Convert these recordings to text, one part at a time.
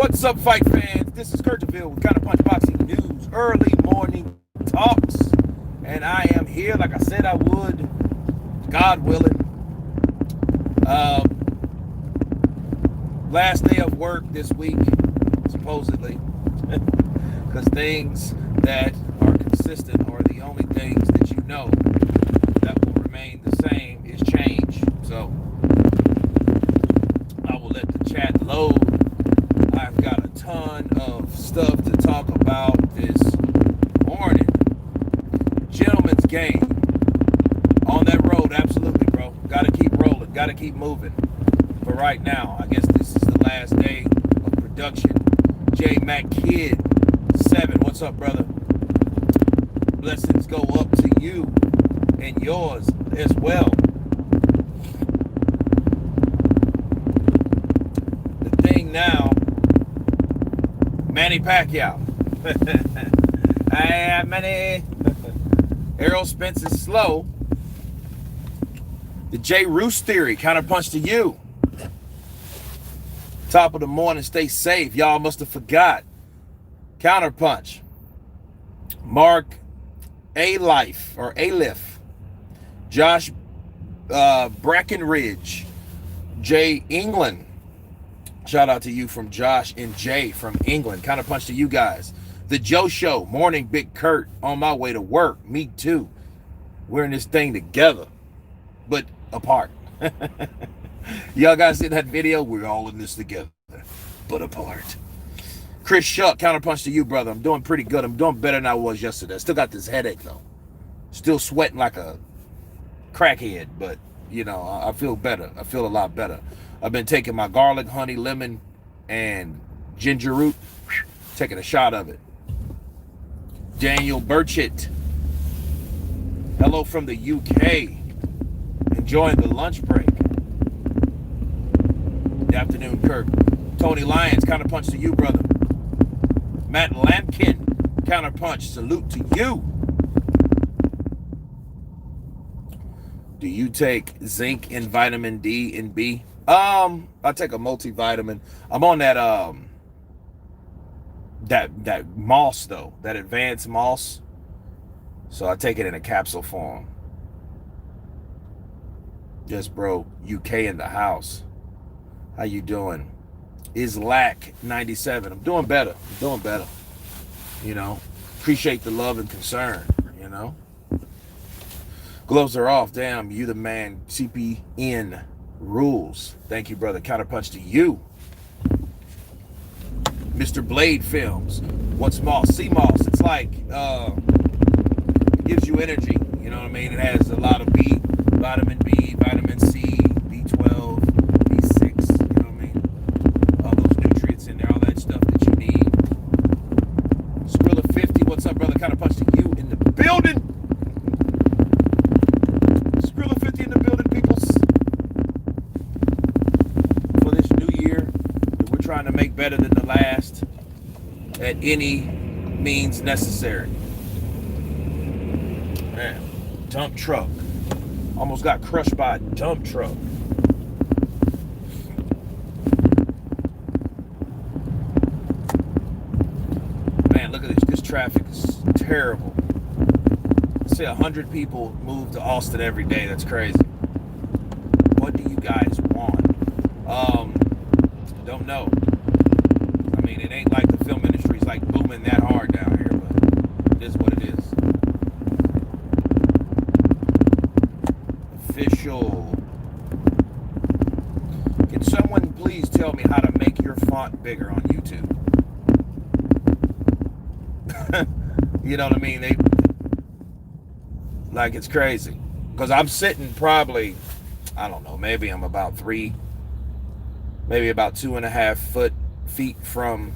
What's up, fight fans? This is Kurt DeVille with Counterpunch Boxing News, early morning talks. And I am here like I said I would, God willing. Last day of work this week, supposedly, because things that are consistent are the only things that you know that will remain the same is change. So I will let the chat load. I've got a ton of stuff to talk about this morning. Gentleman's game on that road, absolutely, bro. Got to keep rolling, got to keep moving. For right now, I guess this is the last day of production. J Mac Kid 7, what's up, brother? Blessings go up to you and yours as well. The thing now, Manny Pacquiao. Manny. Errol Spence is slow. The J Roos theory, counterpunch to you. Top of the morning, stay safe. Y'all must have forgot. Counterpunch. Mark A-Life or A-Liff. Josh Brackenridge. Jay England. Shout out to you from Josh and Jay from England. Counterpunch to you guys. The Joe Show. Morning, Big Kurt. On my way to work. Me too. We're in this thing together, but apart. Y'all guys see that video? We're all in this together, but apart. Chris Shuck, counterpunch to you, brother. I'm doing pretty good. I'm doing better than I was yesterday. I still got this headache, though. Still sweating like a crackhead, but, you know, I feel better. I feel a lot better. I've been taking my garlic, honey, lemon, and ginger root, taking a shot of it. Daniel Burchett. Hello from the UK. Enjoying the lunch break. Good afternoon, Kirk. Tony Lyons, counterpunch to you, brother. Matt Lampkin, counterpunch, salute to you. Do you take zinc and vitamin D and B? I take a multivitamin. I'm on that that moss though, that advanced moss. So I take it in a capsule form. Yes, bro. UK in the house. How you doing? Islac 97. I'm doing better. You know, appreciate the love and concern. You know, gloves are off. Damn, you the man. CPN rules. Thank you, brother. Counterpunch to you. Mr. Blade Films. What's moss? Sea moss. It's like it gives you energy. You know what I mean? It has a lot of vitamin B, vitamin C, B12, B6. You know what I mean? All those nutrients in there, all that stuff that you need. Skrilla 50. What's up, brother? Counterpunch to you in the building. Skrilla 50 in the building, peoples. For this new year that we're trying to make better than the last at any means necessary. Man, dump truck. Almost got crushed by a dump truck. Man, look at this. This traffic is terrible. Say 100 people move to Austin every day. That's crazy. What do you guys want? Don't know. I mean, it ain't like the film industry is like booming that hard down here, but it is what it is. Official. Can someone please tell me how to make your font bigger on YouTube? You know what I mean? Like, it's crazy. Because I'm sitting probably, I don't know, maybe I'm about 2.5 feet from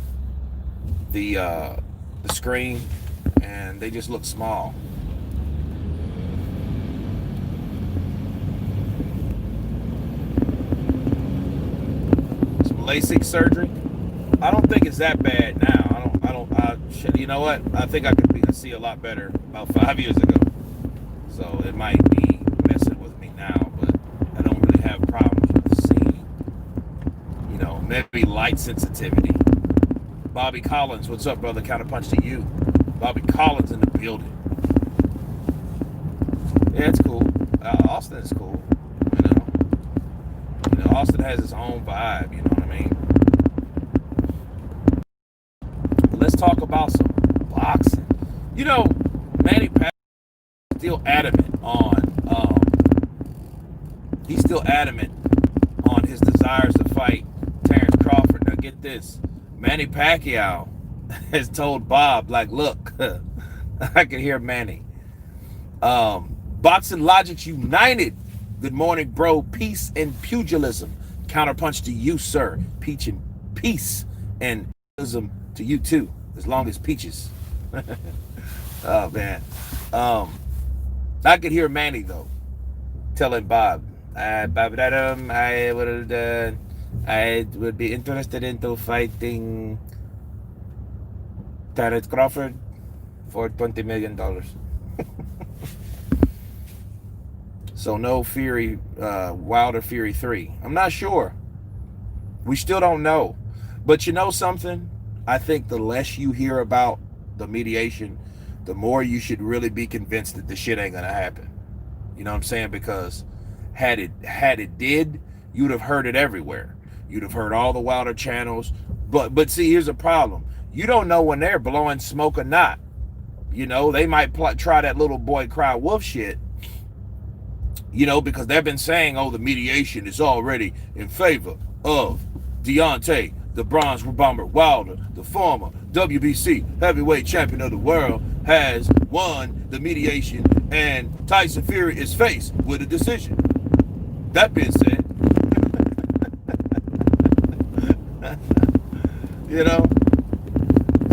the screen, and they just look small. Some LASIK surgery. I don't think it's that bad now. You know what? I think I could see a lot better about 5 years ago. So it might be messing with me now, but I don't really have problems with seeing. You know, maybe light sensitivity. Bobby Collins, what's up, brother? Counterpunch to you. Bobby Collins in the building. Yeah, it's cool. Austin is cool. Austin has its own vibe. You know what I mean? But let's talk about some boxing. Manny Pacquiao is still adamant on. He's still adamant on his desires to fight Terrence Crawford. Now get this. Manny Pacquiao has told Bob, like, look, I can hear Manny. Boxing Logics United. Good morning, bro. Peace and pugilism. Counterpunch to you, sir. Peach and peace and pugilism to you too, as long as peaches. Oh man. I could hear Manny though telling Bob, I would be interested into fighting Terrence Crawford for $20 million. So no Fury, Wilder Fury 3. I'm not sure. We still don't know. But you know something? I think the less you hear about the mediation, the more you should really be convinced that the shit ain't gonna happen. You know what I'm saying? Because had it did, you'd have heard it everywhere. You'd have heard all the Wilder channels. But see, here's a problem. You don't know when they're blowing smoke or not. They might try that little boy cry wolf shit. Because they've been saying, the mediation is already in favor of Deontay, the bronze bomber Wilder, the former WBC heavyweight champion of the world, has won the mediation, and Tyson Fury is faced with a decision. That being said,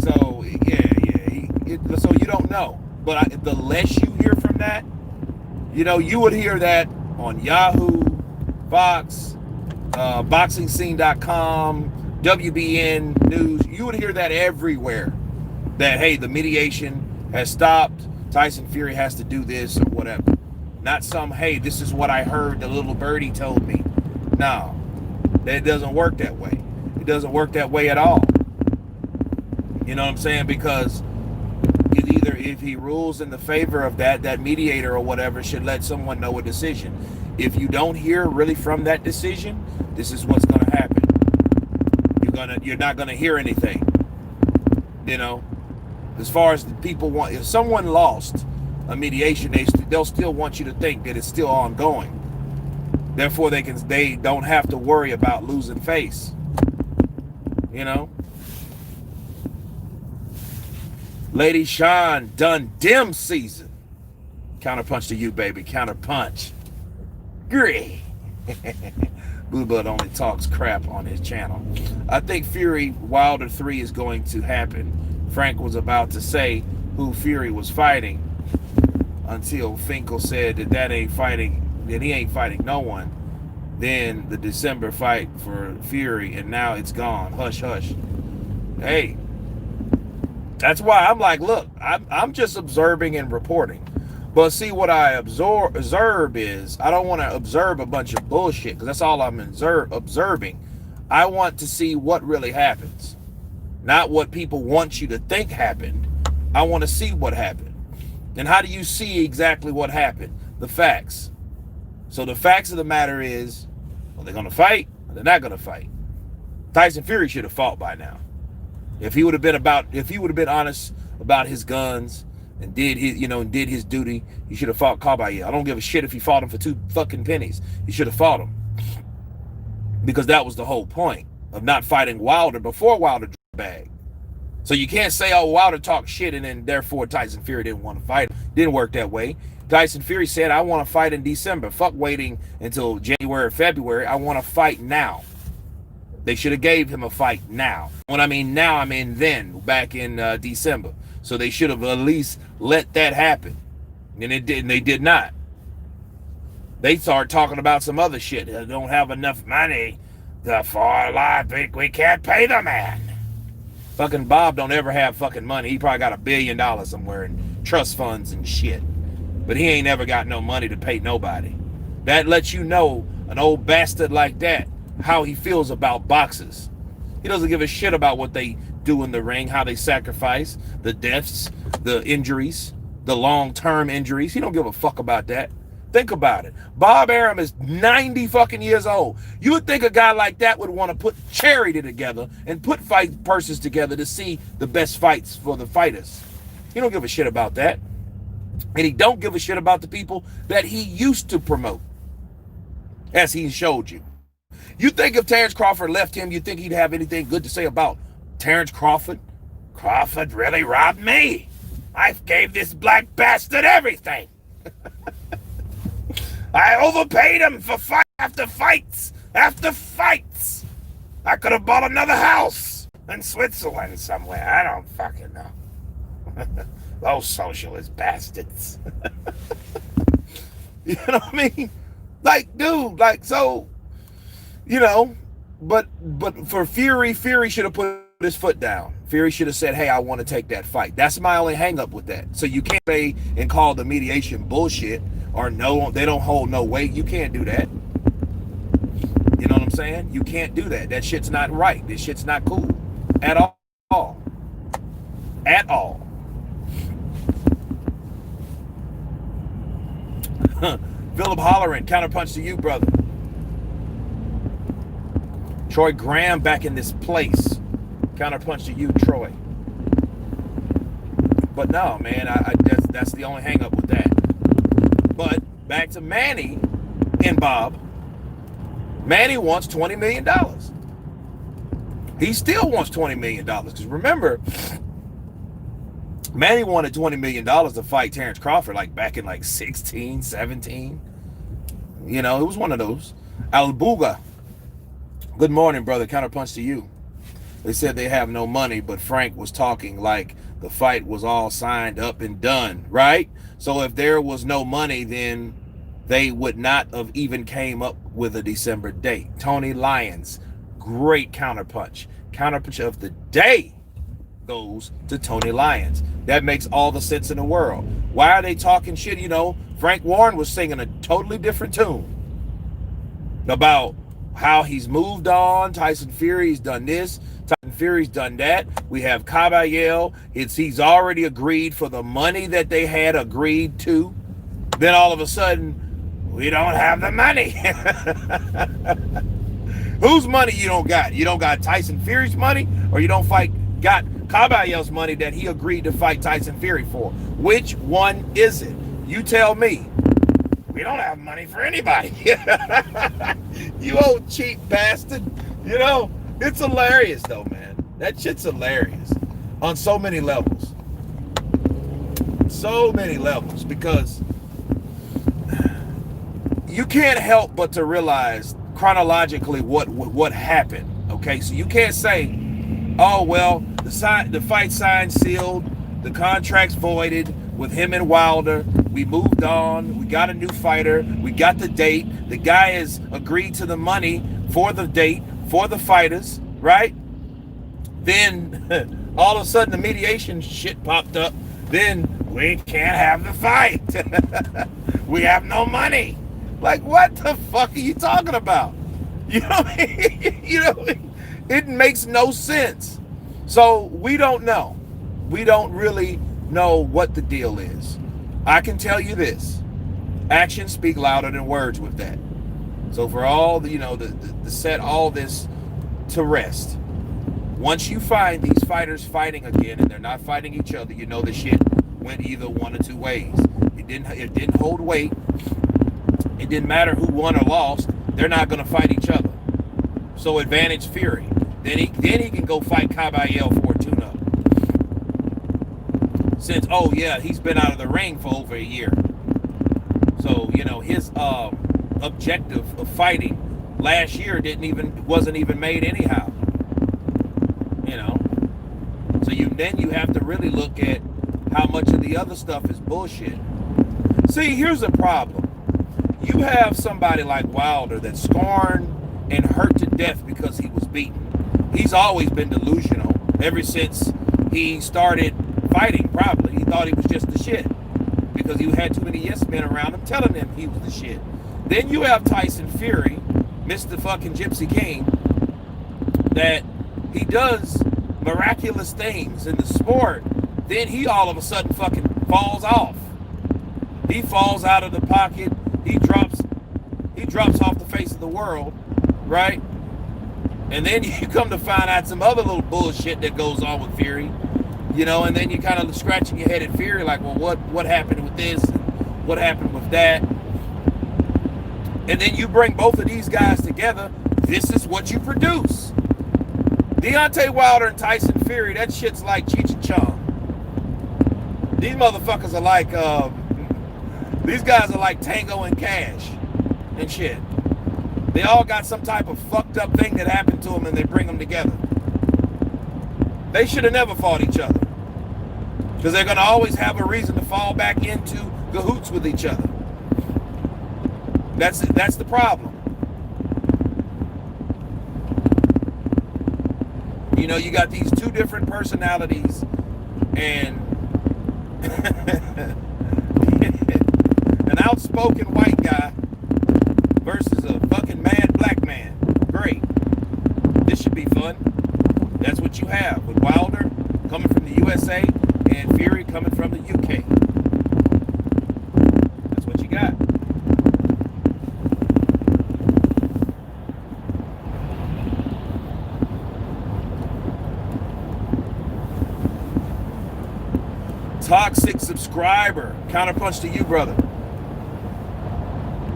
so yeah, so you don't know. But the less you hear from that, you would hear that on Yahoo, Fox, BoxingScene.com, WBN News. You would hear that everywhere. That, hey, the mediation has stopped. Tyson Fury has to do this or whatever. Not some, hey, this is what I heard the little birdie told me. No, that doesn't work that way. It doesn't work that way at all. You know what I'm saying? Because either if he rules in the favor of that mediator or whatever should let someone know a decision. If you don't hear really from that decision, this is what's going to happen. You're not going to hear anything. As far as the people want, if someone lost a mediation, they'll still want you to think that it's still ongoing. Therefore, they don't have to worry about losing face. Lady Sean done dim season. Counterpunch to you, baby. Counterpunch. Great. Blue Blood only talks crap on his channel. I think Fury Wilder 3 is going to happen. Frank was about to say who Fury was fighting until Finkel said that ain't fighting, that he ain't fighting no one. Then the December fight for Fury, and now it's gone. Hush, hush. Hey. That's why I'm like, look, I'm just observing and reporting. But see, what I observe is, I don't want to observe a bunch of bullshit, because that's all I'm observing. I want to see what really happens. Not what people want you to think happened. I want to see what happened. And how do you see exactly what happened? The facts. So the facts of the matter is, are they going to fight or they're not going to fight? Tyson Fury should have fought by now. If he would have been honest about his guns and did his duty, he should have fought Caballero. I don't give a shit if he fought him for 2 fucking pennies. He should have fought him. Because that was the whole point of not fighting Wilder before Wilder drew the bag. So you can't say, oh, Wilder talked shit and then therefore Tyson Fury didn't want to fight him. Didn't work that way. Tyson Fury said, I want to fight in December. Fuck waiting until January or February. I want to fight now. They should have gave him a fight now. When I mean now, I mean then, back in December. So they should have at least let that happen. And it didn't. They did not. They started talking about some other shit. They don't have enough money for a lot. We can't pay the man. Fucking Bob don't ever have fucking money. He probably got $1 billion somewhere in trust funds and shit. But he ain't never got no money to pay nobody. That lets you know an old bastard like that, how he feels about boxers. He doesn't give a shit about what they do in the ring, how they sacrifice, the deaths, the injuries, the long-term injuries. He don't give a fuck about that. Think about it. Bob Arum is 90 fucking years old. You would think a guy like that would want to put charity together and put fight purses together to see the best fights for the fighters. He don't give a shit about that. And he don't give a shit about the people that he used to promote, as he showed you. You think if Terrence Crawford left him, you think he'd have anything good to say about Terrence Crawford? Crawford really robbed me. I gave this black bastard everything. I overpaid him for fight after fights after fights. I could have bought another house in Switzerland somewhere. I don't fucking know. Those socialist bastards. You know what I mean? Like, dude, like, so, you know, but for Fury should have put his foot down. Fury should have said, hey, I want to take that fight. That's my only hang up with that. So you can't say and call the mediation bullshit or no, they don't hold no weight. You can't do that. You know what I'm saying? You can't do that. That shit's not right. This shit's not cool at all. At all. Philip Holleran, counterpunch to you, brother. Troy Graham back in this place. Counterpunch to you, Troy. But no, man, that's the only hang up with that. But back to Manny and Bob. Manny wants $20 million. He still wants $20 million. Because remember, Manny wanted $20 million to fight Terrence Crawford like back in like 16, 17. You know, it was one of those. Albuga. Good morning, brother. Counterpunch to you. They said they have no money, but Frank was talking like the fight was all signed up and done, right? So if there was no money, then they would not have even came up with a December date. Tony Lyons, great counterpunch. Counterpunch of the day goes to Tony Lyons. That makes all the sense in the world. Why are they talking shit? You know, Frank Warren was singing a totally different tune about how he's moved on. Tyson Fury's done this. Tyson Fury's done that. We have Caballero. He's already agreed for the money that they had agreed to. Then all of a sudden, we don't have the money. Whose money you don't got? You don't got Tyson Fury's money, or you don't got Caballero's money that he agreed to fight Tyson Fury for? Which one is it? You tell me. We don't have money for anybody. You old cheap bastard. You know, it's hilarious though, man. That shit's hilarious on so many levels. So many levels, because you can't help but to realize chronologically what happened. Okay, so you can't say, oh well, the fight signed, sealed, the contract's voided with him and Wilder. We moved on. We got a new fighter. We got the date. The guy has agreed to the money for the date for the fighters, right? Then all of a sudden the mediation shit popped up. Then we can't have the fight. We have no money. Like, what the fuck are you talking about? You know, it makes no sense. So we don't know. We don't really know what the deal is. I can tell you this: actions speak louder than words with that. So for all the, to set all this to rest, once you find these fighters fighting again and they're not fighting each other, you know the shit went either one or two ways. It didn't hold weight. It didn't matter who won or lost. They're not going to fight each other. So advantage Fury. Then he can go fight Caballero for a tune-up. Since, oh yeah, he's been out of the ring for over a year. So, his objective of fighting last year wasn't even made anyhow. So you have to really look at how much of the other stuff is bullshit. See, here's the problem. You have somebody like Wilder that's scorned and hurt to death because he was beaten. He's always been delusional ever since he started fighting. Probably he thought he was just the shit because he had too many yes men around him telling him he was the shit. Then you have Tyson Fury, Mr. fucking Gypsy King, that he does miraculous things in the sport, then he all of a sudden fucking falls off. He falls out of the pocket. He drops off the face of the world, right? And then you come to find out some other little bullshit that goes on with Fury, you know, and then you kind of scratching your head at Fury like, well, what happened with this? And what happened with that? And then you bring both of these guys together, this is what you produce. Deontay Wilder and Tyson Fury, that shit's like Cheech and Chong. These motherfuckers are like, these guys are like Tango and Cash and shit. They all got some type of fucked up thing that happened to them and they bring them together. They should have never fought each other. Because they're going to always have a reason to fall back into cahoots with each other. That's the problem. You know, you got these two different personalities and an outspoken white guy versus a fucking mad black man. Great. This should be fun. That's what you have with Wilder coming from the USA and Fury coming from the UK. That's what you got. Toxic subscriber. Counterpunch to you, brother.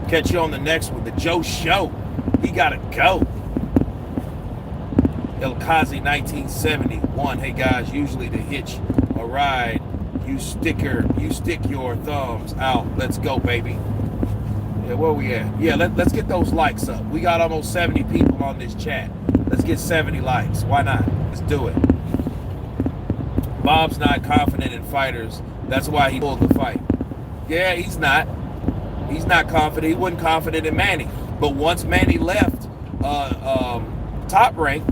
Catch you on the next one. The Joe Show. He gotta go. El Kazi 1971. Hey guys, usually to hitch a ride, you stick your thumbs out. Let's go, baby. Yeah, where we at? Yeah, let's get those likes up. We got almost 70 people on this chat. Let's get 70 likes. Why not? Let's do it. Bob's not confident in fighters. That's why he pulled the fight. Yeah, he's not. He's not confident. He wasn't confident in Manny. But once Manny left Top Rank,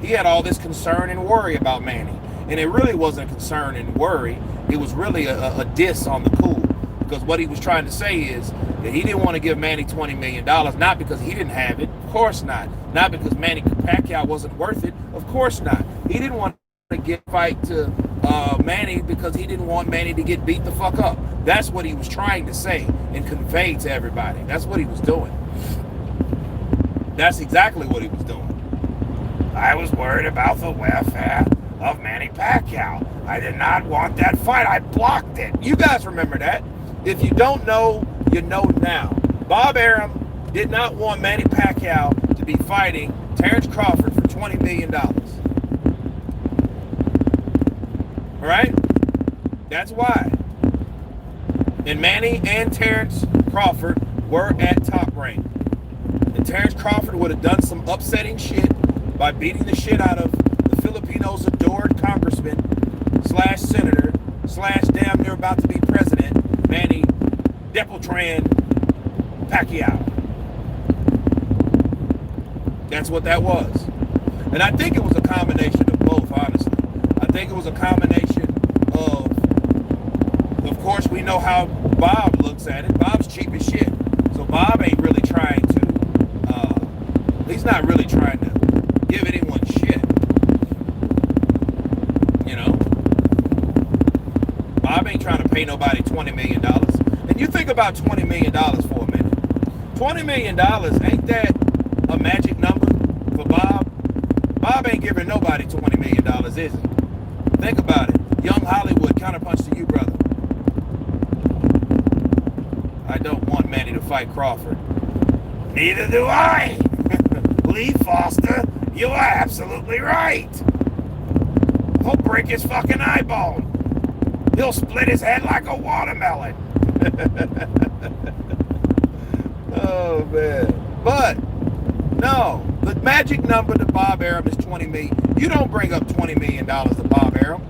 he had all this concern and worry about Manny. And it really wasn't a concern and worry. It was really a diss on the cool. Because what he was trying to say is that he didn't want to give Manny $20 million. Not because he didn't have it. Of course not. Not because Manny Pacquiao wasn't worth it. Of course not. He didn't want to get fight to Manny because he didn't want Manny to get beat the fuck up. That's what he was trying to say and convey to everybody. That's what he was doing. That's exactly what he was doing. I was worried about the welfare of Manny Pacquiao. I did not want that fight. I blocked it. You guys remember that. If you don't know, you know now. Bob Arum did not want Manny Pacquiao to be fighting Terrence Crawford for $20 million. All right? That's why. And Manny and Terrence Crawford were at Top Rank. And Terrence Crawford would have done some upsetting shit by beating the shit out of the Filipinos' adored congressman / senator / damn near about to be president, Manny Depeltran Pacquiao. That's what that was. And I think it was a combination of both, honestly. I think it was a combination of course, we know how Bob looks at it. Bob's cheap as shit. So Bob ain't really trying to, he's not really trying to give anyone shit. You know? Bob ain't trying to pay nobody $20 million. And you think about $20 million for a minute. $20 million, ain't that a magic number for Bob? Bob ain't giving nobody $20 million, is he? Think about it. Young Hollywood, counterpunch to you, brother. I don't want Manny to fight Crawford. Neither do I. Lee Foster, you are absolutely right. He'll break his fucking eyeball. He'll split his head like a watermelon. Oh, man. But, no. The magic number to Bob Arum is $20 million. You don't bring up $20 million to Bob Arum.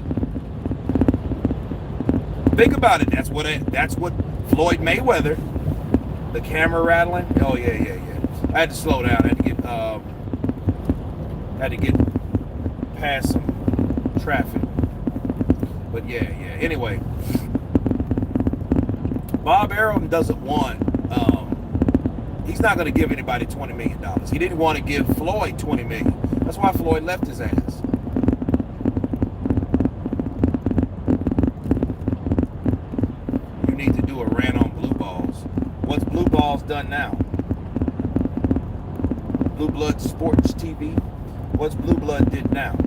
Think about it. That's what Floyd Mayweather, the camera rattling. Oh yeah. I had to slow down. I had to get past some traffic. But yeah. Anyway, Bob Arum doesn't want. He's not going to give anybody $20 million. He didn't want to give Floyd $20 million. That's why Floyd left his ass. done now? Blue Blood Sports TV. What's Blue Blood did now?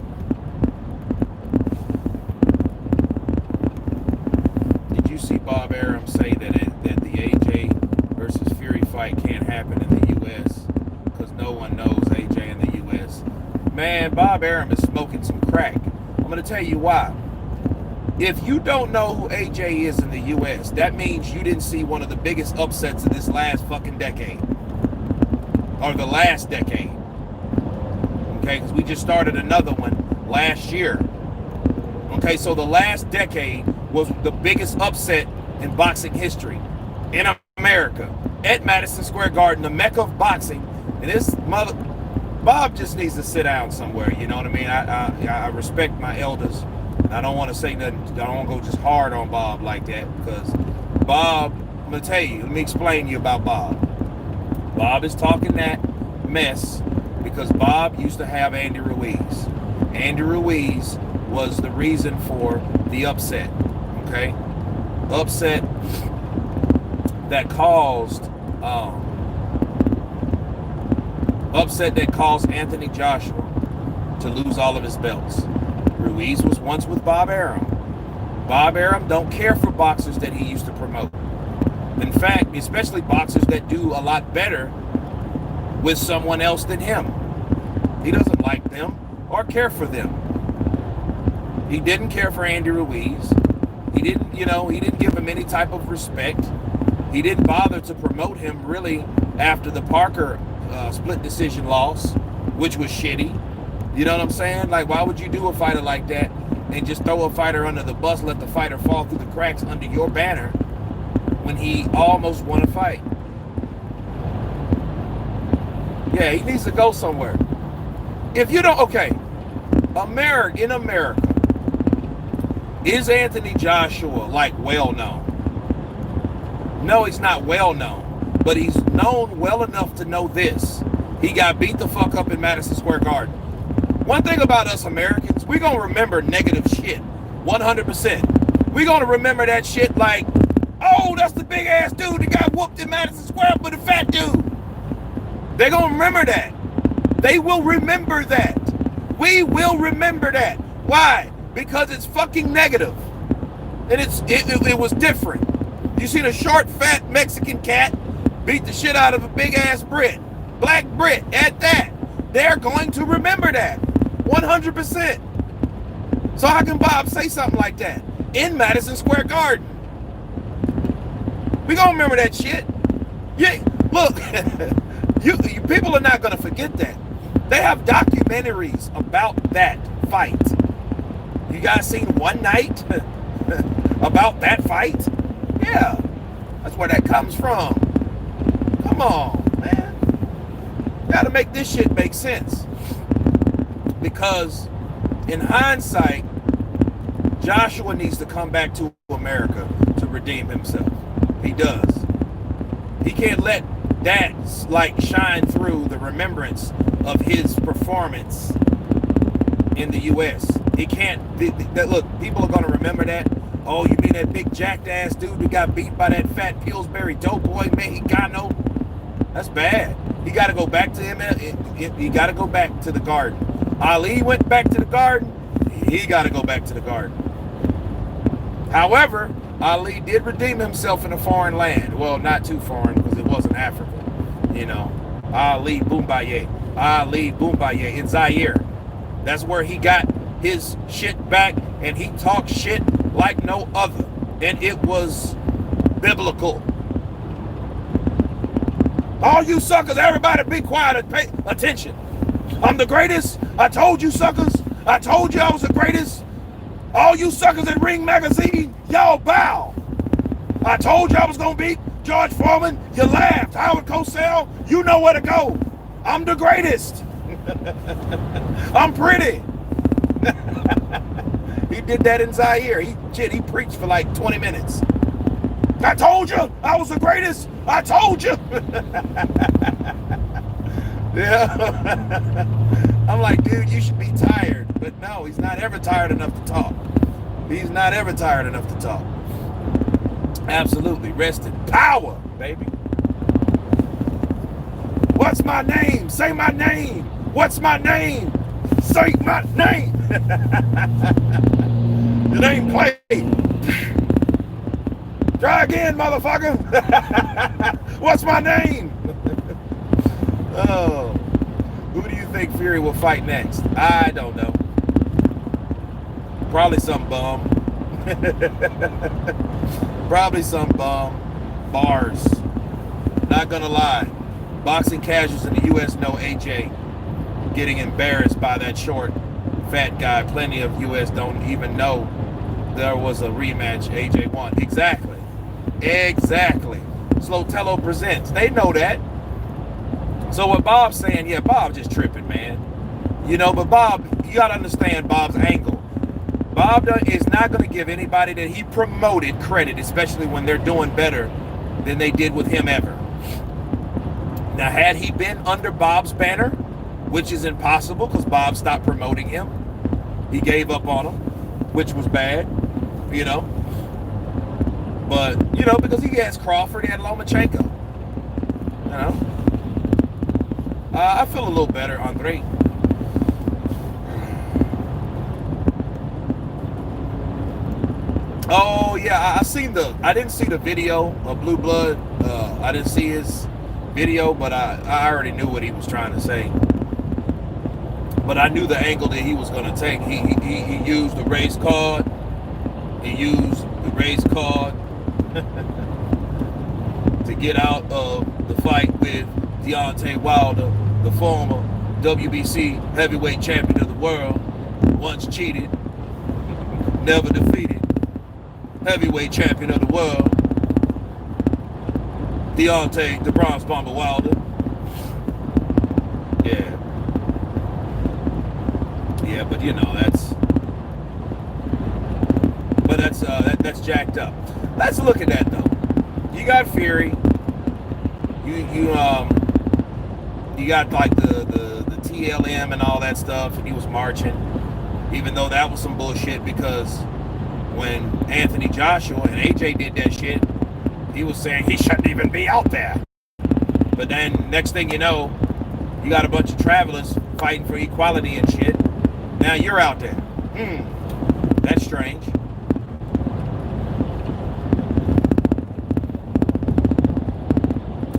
Did you see Bob Arum say that the AJ versus Fury fight can't happen in the U.S. because no one knows AJ in the U.S.? Man, Bob Arum is smoking some crack. I'm going to tell you why. If you don't know who AJ is in the U.S., that means you didn't see one of the biggest upsets of this last fucking decade. Or the last decade. Okay, because we just started another one last year. Okay, so the last decade was the biggest upset in boxing history in America at Madison Square Garden, the mecca of boxing. And this mother, Bob just needs to sit down somewhere. You know what I mean? I respect my elders. I don't want to say nothing. I don't want to go just hard on Bob like that because Bob, I'm going to tell you, let me explain to you about Bob. Bob is talking that mess because Bob used to have Andy Ruiz. Andy Ruiz was the reason for the upset, okay? Upset that caused Anthony Joshua to lose all of his belts. Ruiz was once with Bob Arum. Bob Arum don't care for boxers that he used to promote. In fact, especially boxers that do a lot better with someone else than him. He doesn't like them or care for them. He didn't care for Andy Ruiz. He didn't give him any type of respect. He didn't bother to promote him really after the Parker split decision loss, which was shitty. You know what I'm saying? Like, why would you do a fighter like that and just throw a fighter under the bus, let the fighter fall through the cracks under your banner when he almost won a fight? Yeah, he needs to go somewhere. If you don't, okay, in America, is Anthony Joshua like well known? No, he's not well known, but he's known well enough to know this. He got beat the fuck up in Madison Square Garden. One thing about us Americans, we're going to remember negative shit, 100%. We're going to remember that shit like, oh, that's the big ass dude that got whooped in Madison Square for the fat dude. They're going to remember that. They will remember that. We will remember that. Why? Because it's fucking negative. And it was different. You seen a short, fat Mexican cat beat the shit out of a big ass Brit. Black Brit at that. They're going to remember that. 100%. So how can Bob say something like that in Madison Square Garden? We gonna remember that shit. Yeah, look, you people are not gonna forget that. They have documentaries about that fight. You guys seen One Night about that fight? Yeah, that's where that comes from. Come on, man. Gotta make this shit make sense. Because in hindsight, Joshua needs to come back to America to redeem himself. He does. He can't let that like shine through the remembrance of his performance in the U.S. He can't. Look, people are going to remember that. Oh, you mean that big jacked ass dude who got beat by that fat Pillsbury dope boy Mexicano? That's bad. He got to go back to him. He got to go back to the Garden. Ali went back to the Garden. He got to go back to the Garden. However, Ali did redeem himself in a foreign land. Well, not too foreign because it wasn't Africa. You know, Ali Boumbaye in Zaire. That's where he got his shit back, and he talked shit like no other. And it was biblical. All you suckers, everybody be quiet and pay attention. I'm the greatest. I told you suckers. I told you I was the greatest. All you suckers in Ring Magazine, y'all bow. I told you I was going to beat George Foreman. You laughed. Howard Cosell, you know where to go. I'm the greatest. I'm pretty. He did that in Zaire. He preached for like 20 minutes. I told you I was the greatest. I told you. Yeah. I'm like, dude, you should be tired. But no, he's not ever tired enough to talk. He's not ever tired enough to talk. Absolutely. Rest in power, baby. What's my name? Say my name. What's my name? Say my name. Your name Clay. Try again, motherfucker. What's my name? Oh, who do you think Fury will fight next? I don't know. Probably some bum. Probably some bum. Bars. Not gonna lie. Boxing casuals in the U.S. know AJ getting embarrassed by that short, fat guy. Plenty of U.S. don't even know there was a rematch. AJ won. Exactly. Exactly. Slotello presents. They know that. So what Bob's saying, yeah, Bob just tripping, man. You know, but Bob, you got to understand Bob's angle. Bob is not going to give anybody that he promoted credit, especially when they're doing better than they did with him ever. Now, had he been under Bob's banner, which is impossible because Bob stopped promoting him, he gave up on him, which was bad, you know. But, you know, because he has Crawford, he had Lomachenko, you know. I feel a little better, Andre. Oh yeah, I didn't see the video of Blue Blood. I didn't see his video, but I already knew what he was trying to say. But I knew the angle that he was going to take. He used the race card. He used the race card to get out of the fight with Deontay Wilder, the former WBC heavyweight champion of the world, once cheated, never defeated, heavyweight champion of the world, Deontay, the Bronze Bomber Wilder. Yeah, but you know, that's jacked up. Let's look at that though. You got Fury. You got like the TLM and all that stuff, and he was marching, even though that was some bullshit, because when Anthony Joshua and AJ did that shit, he was saying he shouldn't even be out there. But then next thing you know, you got a bunch of travelers fighting for equality and shit. Now you're out there. That's strange.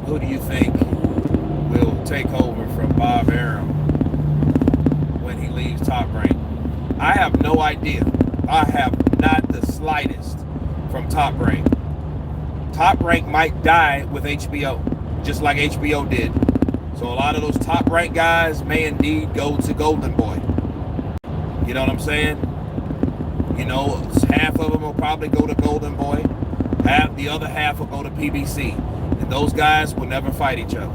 Who do you think will take over from Bob Arum when he leaves Top Rank? I have no idea. I have not the slightest from Top Rank. Top Rank might die with HBO, just like HBO did. So a lot of those Top Rank guys may indeed go to Golden Boy. You know what I'm saying? You know, half of them will probably go to Golden Boy. The other half will go to PBC. And those guys will never fight each other.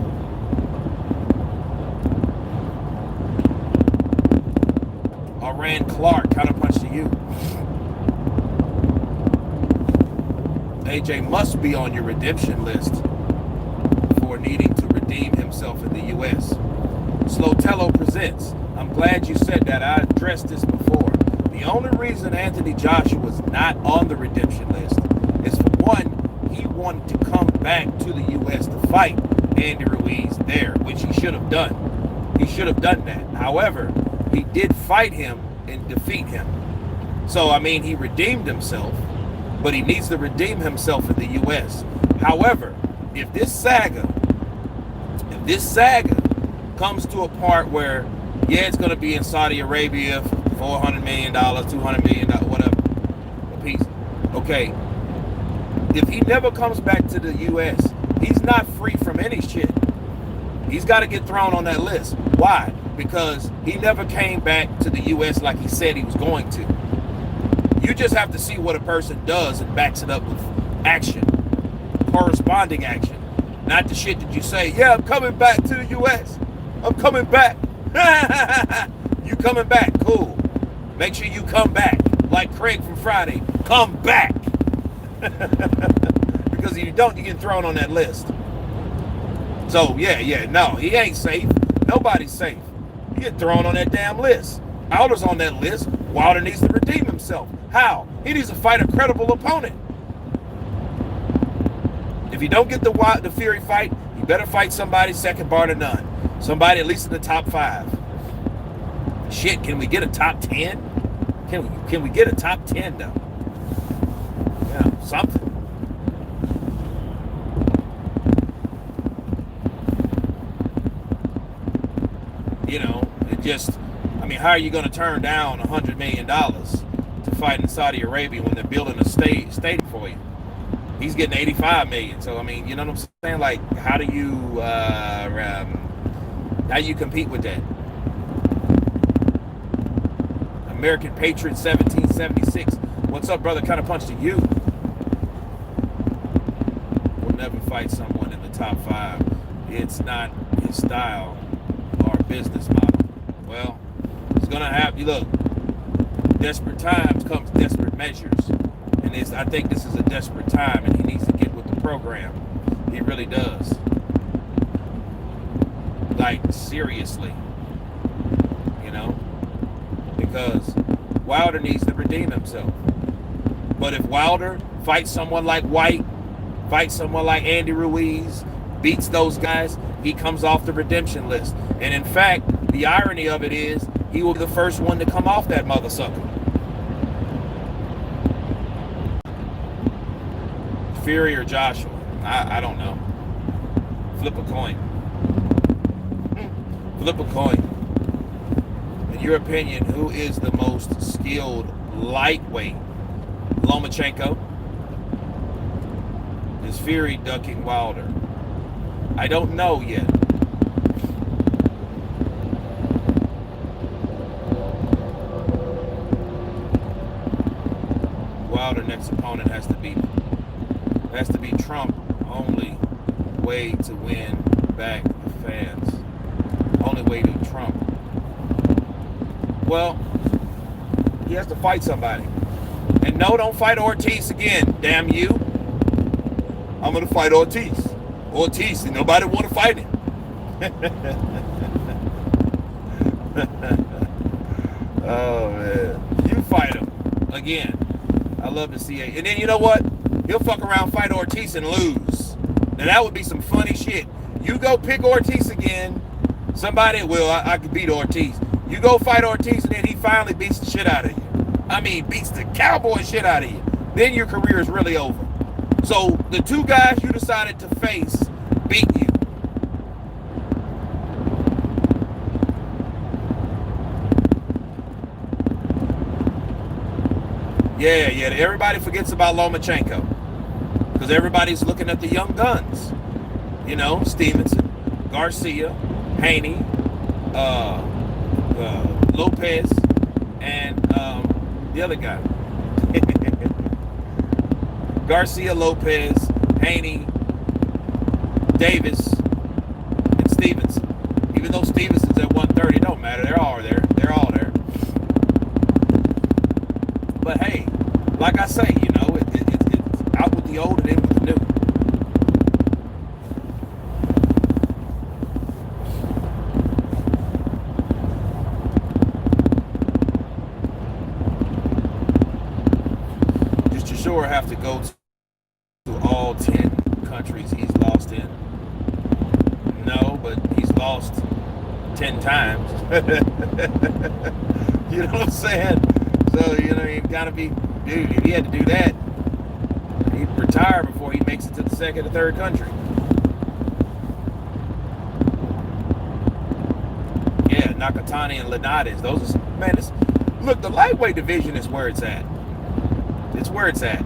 Aran Clark, counterpunch to you. AJ must be on your redemption list for needing to redeem himself in the U.S. Slotello presents. I'm glad you said that. I addressed this before. The only reason Anthony Joshua was not on the redemption list is, for one, he wanted to come back to the U.S. to fight Andy Ruiz there, which he should have done. He should have done that. However, he did fight him and defeat him. So, I mean, he redeemed himself, but he needs to redeem himself in the U.S. However, if this saga comes to a part where, yeah, it's going to be in Saudi Arabia for $400 million, $200 million, whatever, a piece. Okay, if he never comes back to the U.S., he's not free from any shit. He's got to get thrown on that list. Why? Because he never came back to the U.S. like he said he was going to. You just have to see what a person does and backs it up with action, corresponding action. Not the shit that you say, yeah, I'm coming back to the U.S. I'm coming back. You coming back, cool. Make sure you come back. Like Craig from Friday, come back. Because if you don't, you get thrown on that list. So, no, he ain't safe. Nobody's safe. You get thrown on that damn list. Wilder's on that list. Wilder needs to redeem himself. How? He needs to fight a credible opponent. If you don't get the Fury fight, you better fight somebody second bar to none. Somebody at least in the top 5. Shit, can we get a top 10? Can we get a top 10 though? Yeah, something. You know, it just, I mean, how are you going to turn down $100 million to fight in Saudi Arabia when they're building a stadium for you? He's getting 85 million. So I mean, you know what I'm saying? Like, how do you compete with that? American Patriot 1776. What's up, brother? Counterpunch to you. We'll never fight someone in the top 5. It's not his style or business model. Well, it's gonna have you look. Desperate times comes desperate measures, and I think this is a desperate time, and he needs to get with the program. He really does. Like, seriously, you know, because Wilder needs to redeem himself. But if Wilder fights someone like White, fights someone like Andy Ruiz, beats those guys, he comes off the redemption list. And in fact, the irony of it is, he will be the first one to come off that mother sucker. Fury or Joshua? I don't know. Flip a coin. Flip a coin. In your opinion, who is the most skilled lightweight? Lomachenko? Is Fury ducking Wilder? I don't know yet. Wilder next opponent has to be Trump. Only way to win back the fans. Only way to Trump. Well, he has to fight somebody. And no, don't fight Ortiz again. Damn you. I'm gonna fight Ortiz. Ortiz, and nobody want to fight him. Oh man, you fight him again. I love to see it. And then you know what? He'll fuck around, fight Ortiz, and lose. Now that would be some funny shit. You go pick Ortiz again. Somebody, well, I could beat Ortiz. You go fight Ortiz, and then he finally beats the shit out of you. I mean, beats the cowboy shit out of you. Then your career is really over. So the two guys you decided to face beat you. Yeah, everybody forgets about Lomachenko. Because everybody's looking at the young guns. You know, Stevenson, Garcia, Haney, Lopez, and the other guy. Garcia, Lopez, Haney, Davis, and Stevenson. Even though Stevenson's at 130, it don't matter. They're all there. They're all there. But hey, like I say, you know, it's out with the old and in with the new. Just you sure have to go to all 10 countries he's lost in. No, but he's lost 10 times. You know what I'm saying? So, you know, you gotta be, dude, if he had to do that, he'd retire before he makes it to the second or third country. Yeah, Nakatani and Linares, those are, man, look, the lightweight division is where it's at. It's where it's at.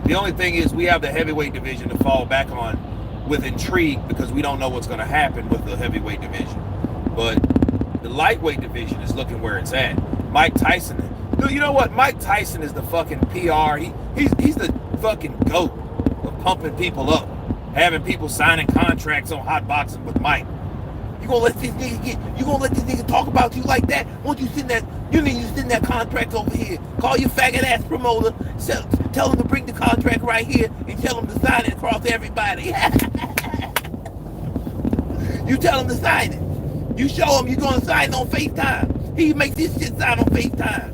The only thing is we have the heavyweight division to fall back on with intrigue because we don't know what's going to happen with the heavyweight division. But the lightweight division is looking where it's at. Mike Tyson. Dude, you know what? Mike Tyson is the fucking PR. He's the fucking GOAT of pumping people up. Having people signing contracts on hot boxing with Mike. You gonna let this nigga talk about you like that? Won't you send that, you need to send that contract over here. Call your faggot ass promoter, tell him to bring the contract right here and tell him to sign it across everybody. You tell him to sign it. You show him you're gonna sign on FaceTime. He makes this shit sign on FaceTime.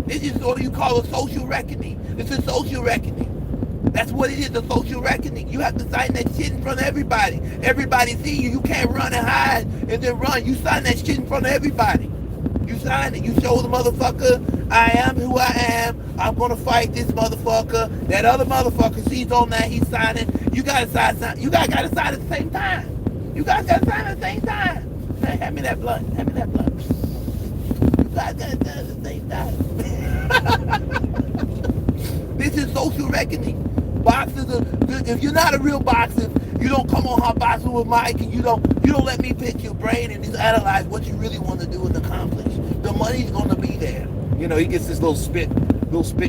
This is what you call a social reckoning. It's a social reckoning. That's what it is, the social reckoning. You have to sign that shit in front of everybody. Everybody see you. You can't run and hide and then run. You sign that shit in front of everybody. You sign it. You show the motherfucker, I am who I am. I'm going to fight this motherfucker. That other motherfucker sees on that, he's signing. You got to sign. You guys got to sign at the same time. You guys got to sign at the same time. Hey, hand me that blunt. Hand me that blunt. You guys got to sign at the same time. This is social reckoning. Boxers are, if you're not a real boxer, you don't come on Hot Boxing with Mike, and you don't let me pick your brain and just analyze what you really want to do and accomplish. The money's gonna be there. You know, he gets this little spit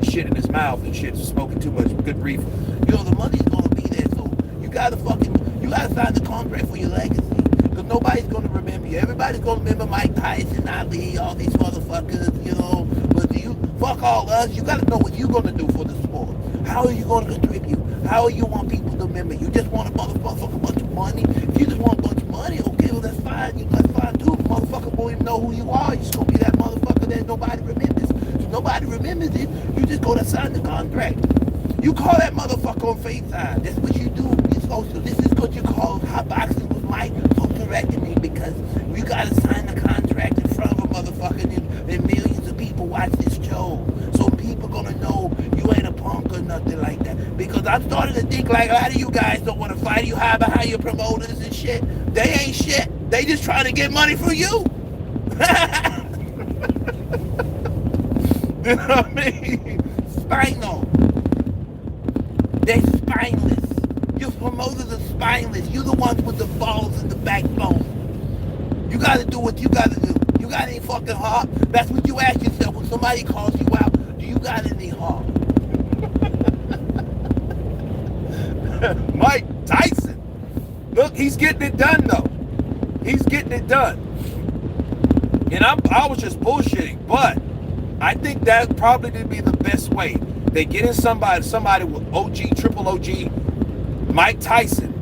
shit in his mouth and shit, smoking too much good grief. You know, the money's gonna be there, so you gotta sign the contract for your legacy. Because nobody's gonna remember you. Everybody's gonna remember Mike Tyson, Ali, all these motherfuckers, you know. But you fuck all us, you gotta know what you're gonna do for the sport. How are you going to contribute? How do you want people to remember? You just want a motherfucker a bunch of money? If you just want a bunch of money, okay, well that's fine. That's fine too. The motherfucker won't even know who you are. You're just going to be that motherfucker that nobody remembers. If nobody remembers it, you just go to sign the contract. You call that motherfucker on FaceTime. That's what you do. You're social. This is what you call Hot Boxing with Mike, social reckoning, because you got to sign the contract in front of a motherfucker and millions of people watch this show. So people going to know you ain't a punk or nothing like that. Because I'm starting to think like a lot of you guys don't want to fight. You hide behind your promoters and shit. They ain't shit. They just trying to get money from you. You know what I mean? Spinal. They're spineless. Your promoters are spineless. You're the ones with the balls and the backbone. You got to do what you got to do. You got any fucking heart? That's what you ask yourself when somebody calls you out. Do you got any heart? Mike Tyson. Look, he's getting it done though. He's getting it done. And I was just bullshitting, but I think that probably would be the best way. They get in somebody with OG, triple OG, Mike Tyson,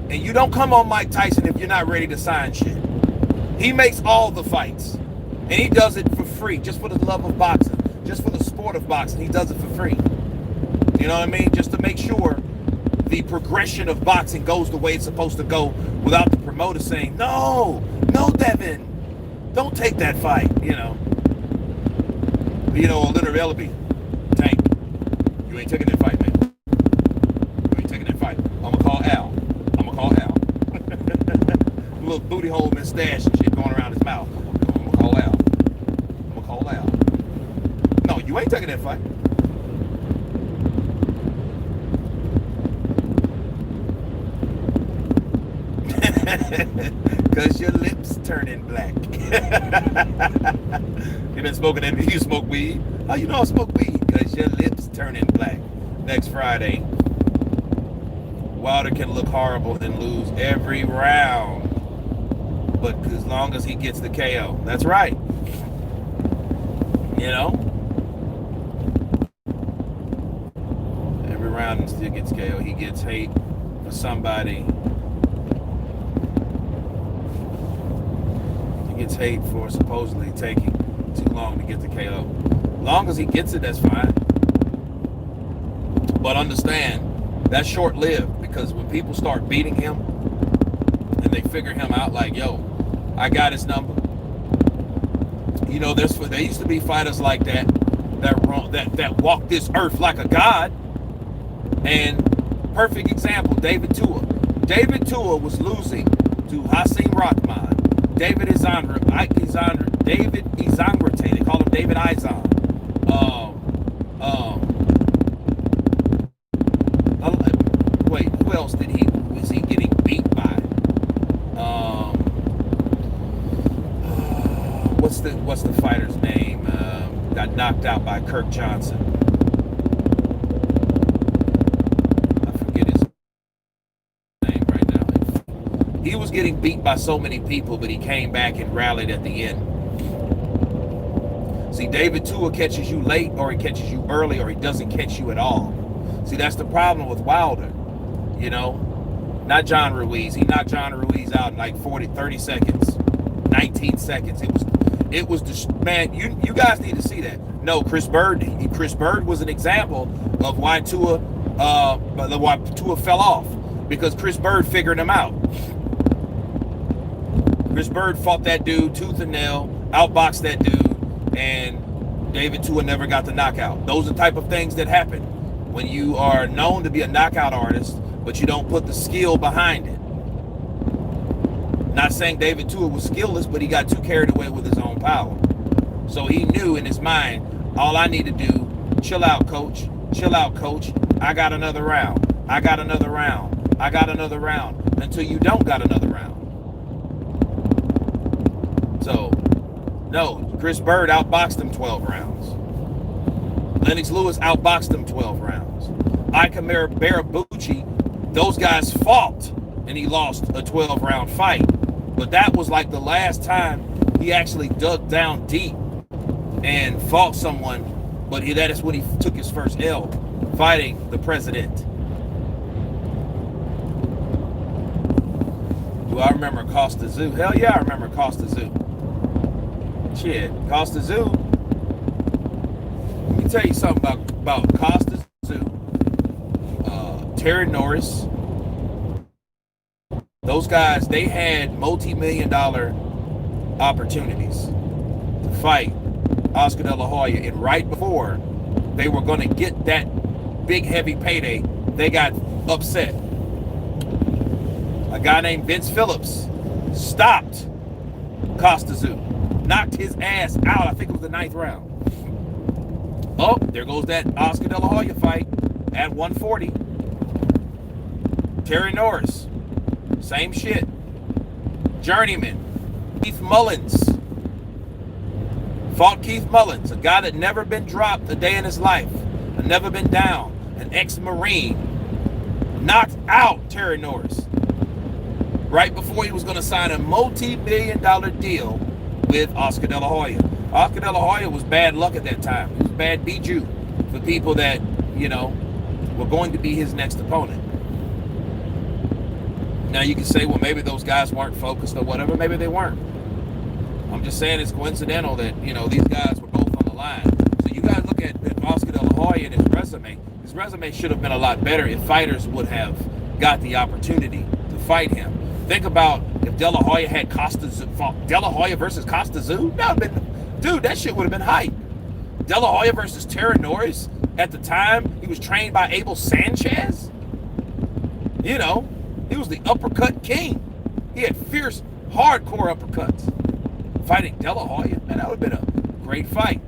and you don't come on Mike Tyson if you're not ready to sign shit. He makes all the fights, and he does it for free, just for the love of boxing, just for the sport of boxing. He does it for free. You know what I mean? Just to make sure the progression of boxing goes the way it's supposed to go without the promoter saying, no, Devin, don't take that fight, you know. Or Leonard Ellaby, Tank, you ain't taking that fight, man. You ain't taking that fight. I'm going to call Al. Little booty hole mustache and shit going around his mouth. I'm going to call Al. No, you ain't taking that fight. Cause your lips turning black. You been smoking that? You smoke weed? How you know I smoke weed? Cause your lips turning black. Next Friday, Wilder can look horrible and lose every round, but as long as he gets the KO, that's right. You know, every round he still gets KO. He gets hate for somebody. Gets hate for supposedly taking too long to get the KO. As long as he gets it, that's fine. But understand, that's short-lived, because when people start beating him and they figure him out like, yo, I got his number. You know, there used to be fighters like that walk this earth like a god. And perfect example, David Tua. David Tua was losing to Hasim Rahman. David Izanrate, they call him David Izan. Wait, who else was he getting beat by? What's the fighter's name? Got knocked out by Kirk Johnson. I forget his name right now. He was getting beat by so many people, but he came back and rallied at the end. See, David Tua catches you late, or he catches you early, or he doesn't catch you at all. See, that's the problem with Wilder. You know, not John Ruiz. He knocked John Ruiz out in like 30 seconds, 19 seconds. It was just, man, you guys need to see that. No, Chris Bird was an example of why Tua But why Tua fell off because Chris Bird figured him out. Chris Bird fought that dude tooth and nail, outboxed that dude, and David Tua never got the knockout. Those are the type of things that happen when you are known to be a knockout artist, but you don't put the skill behind it. Not saying David Tua was skillless, but he got too carried away with his own power. So he knew in his mind, all I need to do, chill out, coach. Chill out, coach. I got another round. I got another round. I got another round. Until you don't got another round. So, no, Chris Bird outboxed him 12 rounds. Lennox Lewis outboxed him 12 rounds. Ike Barabucci, those guys fought, and he lost a 12-round fight. But that was like the last time he actually dug down deep and fought someone. But that is when he took his first L, fighting the president. Do I remember Costa Zoo? Hell yeah, I remember Costa Zoo. Shit, Costa Zoo. Let me tell you something about Costa Zoo. Terry Norris. Those guys, they had multi-million-dollar opportunities to fight Oscar De La Hoya, and right before they were going to get that big heavy payday, they got upset. A guy named Vince Phillips stopped Costa Zoo, knocked his ass out. I think it was the 9th round. Oh, there goes that Oscar De La Hoya fight at 140. Terry Norris, same shit. Journeyman Keith Mullins fought Keith Mullins, a guy that never been dropped a day in his life, had never been down, an ex-Marine, knocked out Terry Norris right before he was going to sign a multi-million-dollar deal with Oscar De La Hoya. Oscar De La Hoya was bad luck at that time. It was bad bijou for people that, you know, were going to be his next opponent. Now you can say, well, maybe those guys weren't focused or whatever. Maybe they weren't. I'm just saying it's coincidental that, you know, these guys were both on the line. So you guys look at Oscar De La Hoya and his resume. His resume should have been a lot better if fighters would have got the opportunity to fight him. Think about if De La Hoya had Costa Zoo, fought De La Hoya versus Costa Zoo. That would have been, dude, that shit would have been hype. De La Hoya versus Terry Norris. At the time, he was trained by Abel Sanchez. You know, he was the uppercut king. He had fierce, hardcore uppercuts. Fighting De La Hoya, man, that would have been a great fight.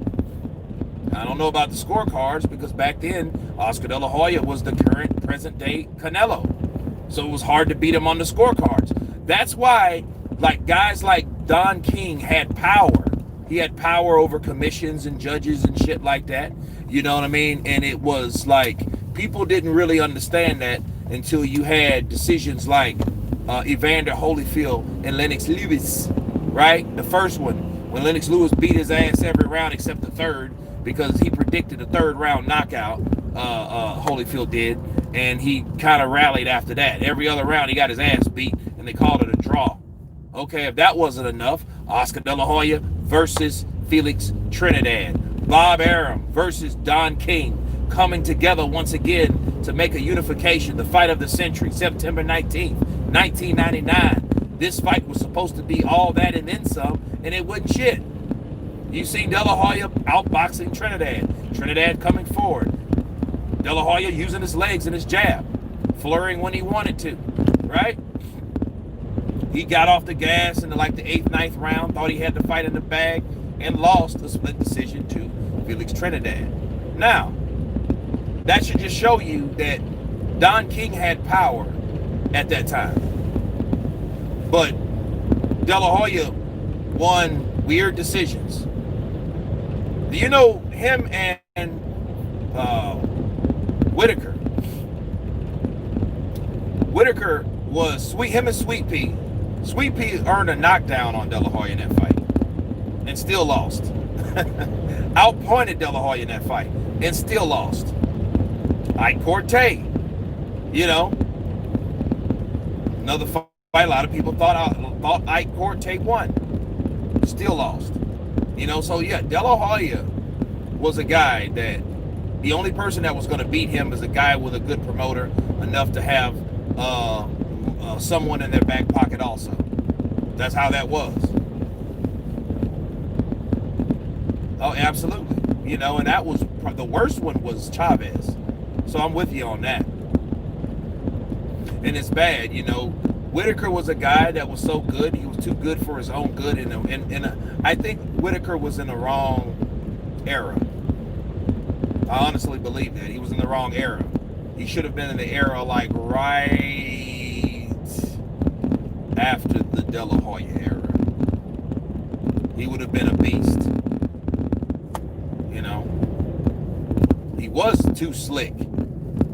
I don't know about the scorecards because back then, Oscar De La Hoya was the current present-day Canelo. So it was hard to beat him on the scorecards. That's why, like, guys like Don King had power. He had power over commissions and judges and shit like that. You know what I mean? And it was like, people didn't really understand that until you had decisions like Evander Holyfield and Lennox Lewis, right? The first one, when Lennox Lewis beat his ass every round except the third, because he predicted a third round knockout, Holyfield did, and he kind of rallied after that. Every other round he got his ass beat, and they called it a draw. Okay, if that wasn't enough, Oscar De La Hoya versus Felix Trinidad. Bob Arum versus Don King, coming together once again to make a unification, the fight of the century, September 19th, 1999. This fight was supposed to be all that and then some, and it wasn't shit. You seen De La Hoya outboxing Trinidad. Trinidad coming forward. De La Hoya using his legs and his jab, flurrying when he wanted to, right? He got off the gas in like the 8th, 9th round, thought he had the fight in the bag, and lost a split decision to Felix Trinidad. Now, that should just show you that Don King had power at that time. But De La Hoya won weird decisions. Do you know him and Whitaker? Whitaker was him and Sweet Pea. Sweet Pea earned a knockdown on De La Hoya in that fight and still lost. Outpointed De La Hoya in that fight and still lost. Ike Corte, you know, another fight a lot of people thought Ike Corte won. Still lost. You know, so yeah, De La Hoya was a guy that The only person that was going to beat him is a guy with a good promoter, enough to have someone in their back pocket also. That's how that was. Oh, absolutely. You know, and that was the worst one was Chavez. So I'm with you on that. And it's bad, you know. Whitaker was a guy that was so good. He was too good for his own good. I think Whitaker was in the wrong era. I honestly believe that. He was in the wrong era. He should have been in the era like right after the De La Hoya era. He would have been a beast. You know? He was too slick.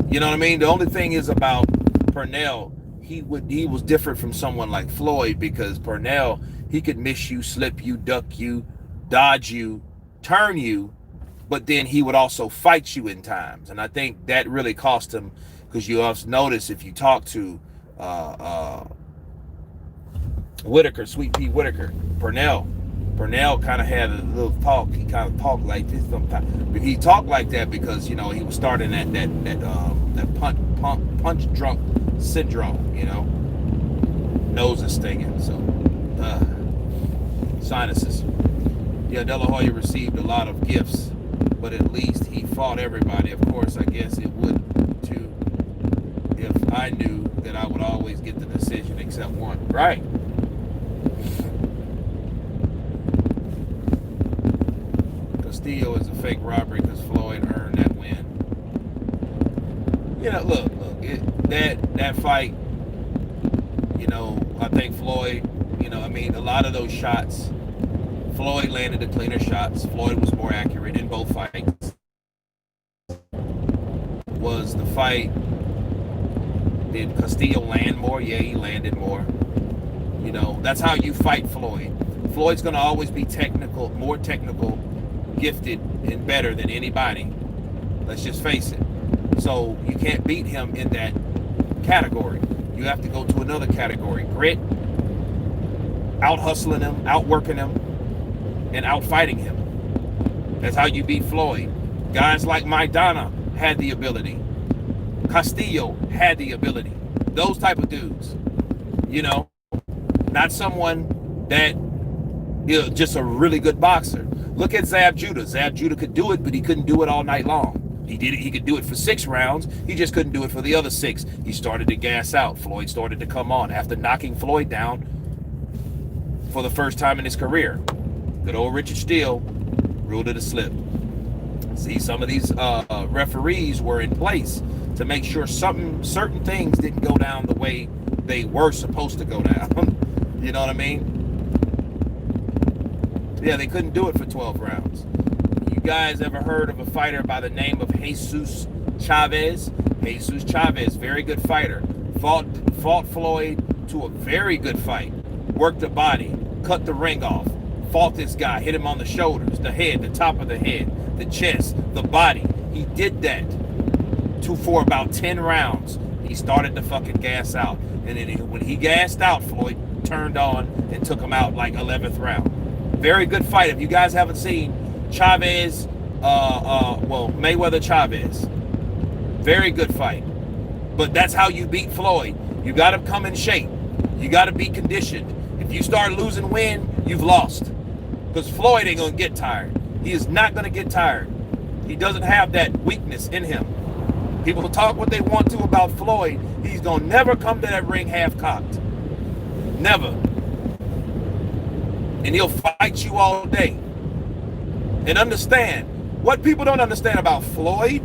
You know what I mean? The only thing is about Purnell, he was different from someone like Floyd, because Purnell, he could miss you, slip you, duck you, dodge you, turn you, but then he would also fight you in times. And I think that really cost him, because you also notice if you talk to Whitaker, Sweet Pea Whitaker, Purnell kind of had a little talk. He kind of talked like this sometimes. But he talked like that because, you know, he was starting that punch drunk syndrome, you know. Nose is stinging, so sinuses. Yeah, De La Hoya received a lot of gifts, but at least he fought everybody. Of course, I guess it would too if I knew that I would always get the decision except one. Right. Castillo is a fake robbery because Floyd earned that win. You know, look, that fight, you know, I think Floyd, you know, I mean, a lot of those shots, Floyd landed the cleaner shots. Floyd was more accurate in both fights. Was the fight, did Castillo land more? Yeah, he landed more. You know, that's how you fight Floyd. Floyd's going to always be technical, more technical, gifted, and better than anybody. Let's just face it. So you can't beat him in that category. You have to go to another category. Grit, out hustling him, outworking him, and out fighting him. That's how you beat Floyd. Guys like Maidana had the ability. Castillo had the ability. Those type of dudes. You know, not someone that, you know, just a really good boxer. Look at Zab Judah. Zab Judah could do it, but he couldn't do it all night long. He did it. He could do it for 6 rounds. He just couldn't do it for the other 6. He started to gas out. Floyd started to come on after knocking Floyd down for the first time in his career. Good old Richard Steele ruled it a slip. See, some of these referees were in place to make sure certain things didn't go down the way they were supposed to go down. You know what I mean? Yeah, they couldn't do it for 12 rounds. You guys ever heard of a fighter by the name of Jesus Chavez? Jesus Chavez, very good fighter. Fought Floyd to a very good fight. Worked the body, cut the ring off. Fought this guy, hit him on the shoulders, the head, the top of the head, the chest, the body. He did that for about 10 rounds. He started to fucking gas out. And then when he gassed out, Floyd turned on and took him out like 11th round. Very good fight. If you guys haven't seen Chavez, Mayweather Chavez, very good fight. But that's how you beat Floyd. You got to come in shape. You got to be conditioned. If you start losing wind, you've lost. Because Floyd ain't going to get tired. He is not going to get tired. He doesn't have that weakness in him. People talk what they want to about Floyd. He's going to never come to that ring half-cocked. Never. And he'll fight you all day. And understand, what people don't understand about Floyd,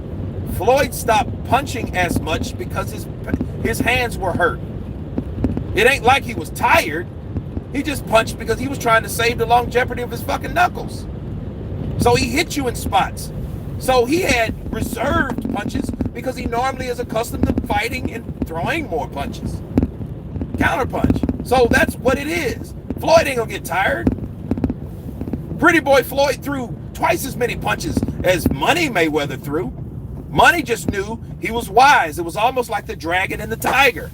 Floyd stopped punching as much because his hands were hurt. It ain't like he was tired. He just punched because he was trying to save the longevity of his fucking knuckles. So he hit you in spots. So he had reserved punches because he normally is accustomed to fighting and throwing more punches. Counterpunch. So that's what it is. Floyd ain't gonna get tired. Pretty boy Floyd threw twice as many punches as Money Mayweather threw. Money just knew he was wise. It was almost like the dragon and the tiger.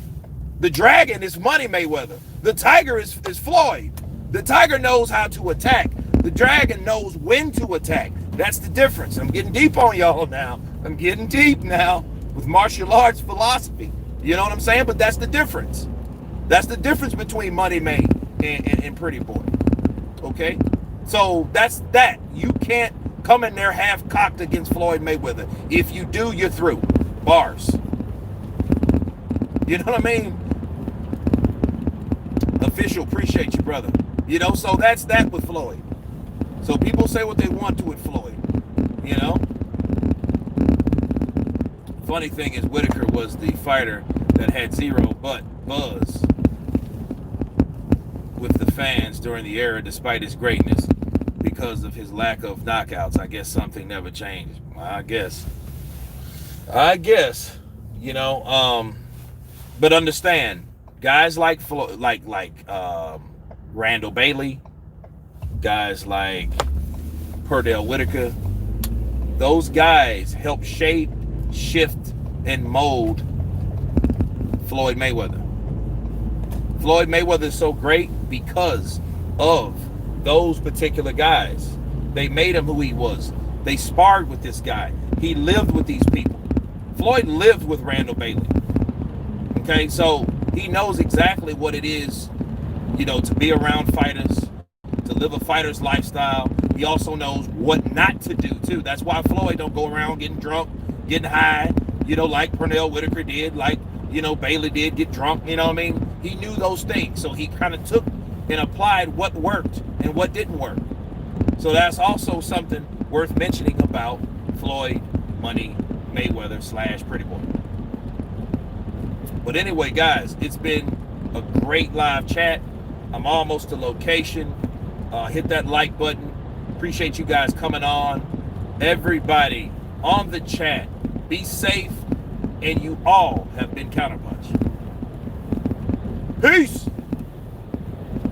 The dragon is Money Mayweather. The tiger is Floyd. The tiger knows how to attack. The dragon knows when to attack. That's the difference. I'm getting deep on y'all now. I'm getting deep now with martial arts philosophy. You know what I'm saying? But that's the difference. That's the difference between Money Made and Pretty Boy. Okay? So that's that. You can't come in there half-cocked against Floyd Mayweather. If you do, you're through. Bars. You know what I mean? Official, appreciate you, brother. You know, so that's that with Floyd. So people say what they want to with Floyd. You know? Funny thing is, Whitaker was the fighter that had zero but buzz with the fans during the era, despite his greatness, because of his lack of knockouts. I guess something never changed. I guess. You know, but understand, guys like Randall Bailey, guys like Perdell Whitaker, those guys help shape, shift, and mold Floyd Mayweather. Floyd Mayweather is so great because of those particular guys. They made him who he was. They sparred with this guy. He lived with these people. Floyd lived with Randall Bailey. Okay, so he knows exactly what it is, you know, to be around fighters, to live a fighter's lifestyle. He also knows what not to do too. That's why Floyd don't go around getting drunk, getting high, you know, like Pernell Whitaker did, like, you know, Bailey did, get drunk, you know what I mean? He knew those things, so he kind of took and applied what worked and what didn't work. So that's also something worth mentioning about Floyd Money Mayweather / Pretty Boy. But anyway, guys, it's been a great live chat. I'm almost to location. Hit that like button. Appreciate you guys coming on. Everybody on the chat, be safe, and you all have been Counterpunch. Peace.